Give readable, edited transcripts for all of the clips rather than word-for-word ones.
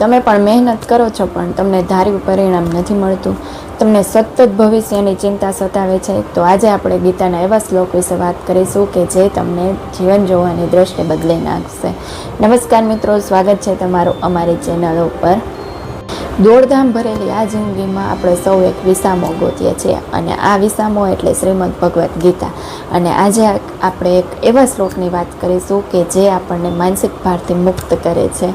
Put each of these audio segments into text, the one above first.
તમે પણ મહેનત કરો છો પણ તમને ધાર્યું પરિણામ નથી મળતું, તમને સતત ભવિષ્યની ચિંતા સતાવે છે, તો આજે આપણે ગીતાના એવા શ્લોક વિશે વાત કરીશું કે જે તમને જીવન જોવાની દ્રષ્ટિ બદલી નાખશે. નમસ્કાર મિત્રો, સ્વાગત છે તમારું અમારી ચેનલ ઉપર. દોડધામ ભરેલી આ જિંદગીમાં આપણે સૌ એક વિસામો ગોતીએ છીએ અને આ વિસામો એટલે શ્રીમદ ભગવદ્ ગીતા. અને આજે આપણે એક એવા શ્લોકની વાત કરીશું કે જે આપણને માનસિક ભારથી મુક્ત કરે છે.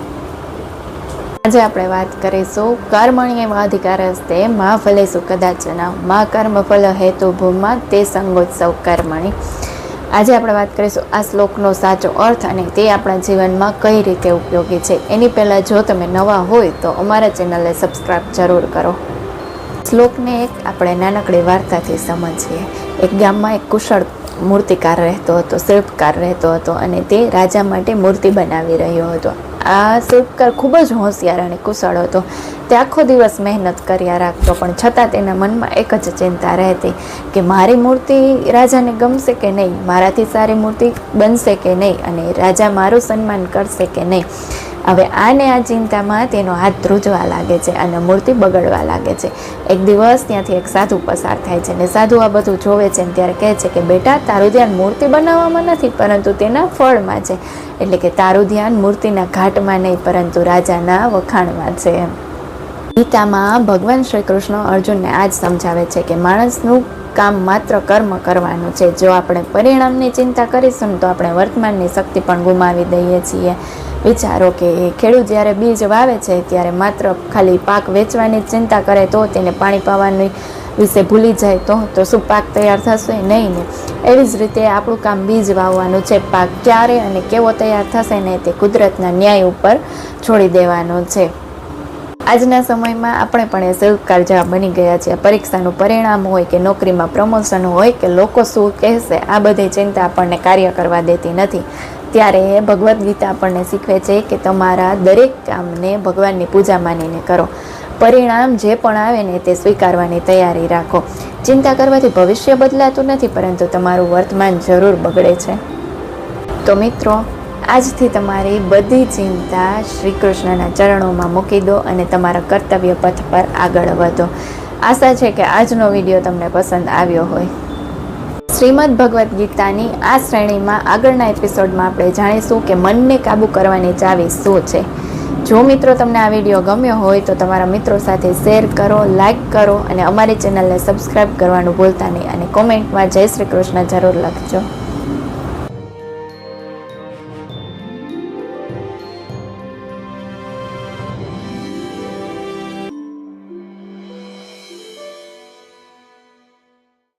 આજે આપણે વાત કરીશું કર્મણ્યેવ અધિકારસ્તે મા ફલેષુ કદાચન મા કર્મફલ હેતુ ભૂમા તે સંગોત્સવ કર્મણિ. આજે આપણે વાત કરીશું આ શ્લોકનો સાચો અર્થ અને તે આપણા જીવનમાં કઈ રીતે ઉપયોગી છે. એની પહેલાં જો તમે નવા હોય તો અમારા ચેનલને સબસ્ક્રાઈબ જરૂર કરો. શ્લોકને એક આપણે નાનકડી વાર્તાથી સમજીએ. એક ગામમાં એક કુશળ મૂર્તિકાર રહેતો હતો, શિલ્પકાર રહેતો હતો અને તે રાજા માટે મૂર્તિ બનાવી રહ્યો હતો. આ શિલ્પકાર ખૂબ જ હોશિયાર અને કુશળ હતો. તે આખો દિવસ મહેનત કર્યા રાખતો, પણ છતાં તેના મનમાં એક જ ચિંતા રહેતી કે મારી મૂર્તિ રાજાને ગમશે કે નહીં, મારાથી સારી મૂર્તિ બનશે કે નહીં અને રાજા મારું સન્માન કરશે કે નહીં. હવે આને આ ચિંતામાં તેનો હાથ ધ્રુજવા લાગે છે અને મૂર્તિ બગડવા લાગે છે. એક દિવસ ત્યાંથી એક સાધુ પસાર થાય છે અને સાધુ આ બધું જોવે છે અને ત્યારે કહે છે કે બેટા, તારું ધ્યાન મૂર્તિ બનાવવામાં નથી પરંતુ તેના ફળમાં છે. એટલે કે તારું ધ્યાન મૂર્તિના ઘાટમાં નહીં પરંતુ રાજાના વખાણમાં છે. ગીતામાં ભગવાન શ્રી કૃષ્ણ અર્જુનને આ જ સમજાવે છે કે માણસનું કામ માત્ર કર્મ કરવાનું છે. જો આપણે પરિણામની ચિંતા કરીશું તો આપણે વર્તમાનની શક્તિ પણ ગુમાવી દઈએ છીએ. વિચારો કે ખેડૂત જ્યારે બીજ વાવે છે ત્યારે માત્ર ખાલી પાક વેચવાની ચિંતા કરે તો, તેને પાણી પાવાની વિશે ભૂલી જાય તો શું પાક તૈયાર થશે? નહીં ને. એવી જ રીતે આપણું કામ બીજ વાવવાનું છે. પાક ક્યારે અને કેવો તૈયાર થશે ને તે કુદરતના ન્યાય ઉપર છોડી દેવાનો છે. આજના સમયમાં આપણે પણ એ શિલ્પકાર જેવા બની ગયા છીએ. પરીક્ષાનું પરિણામ હોય કે નોકરીમાં પ્રમોશન હોય કે લોકો શું કહેશે, આ બધી ચિંતા આપણને કાર્ય કરવા દેતી નથી. ત્યારે ભગવદ્ ગીતા આપણને શીખવે છે કે તમારા દરેક કામને ભગવાનની પૂજા માનીને કરો. પરિણામ જે પણ આવે ને તે સ્વીકારવાની તૈયારી રાખો. ચિંતા કરવાથી ભવિષ્ય બદલાતું નથી પરંતુ તમારું વર્તમાન જરૂર બગડે છે. તો મિત્રો, આજથી તમારી બધી ચિંતા શ્રી કૃષ્ણના ચરણોમાં મૂકી દો અને તમારા કર્તવ્ય પથ પર આગળ વધો. આશા છે કે આજનો વિડીયો તમને પસંદ આવ્યો હોય. શ્રીમદ ભગવદ્ ગીતાની આ શ્રેણીમાં આગળના એપિસોડમાં આપણે જાણીશું કે મનને કાબૂ કરવાની ચાવી શું છે. જો મિત્રો તમને આ વિડીયો ગમ્યો હોય તો તમારા મિત્રો સાથે શેર કરો, લાઈક કરો અને અમારી ચેનલને સબસ્ક્રાઈબ કરવાનું ભૂલતા નહીં અને કોમેન્ટમાં જય શ્રી કૃષ્ણ જરૂર લખજો.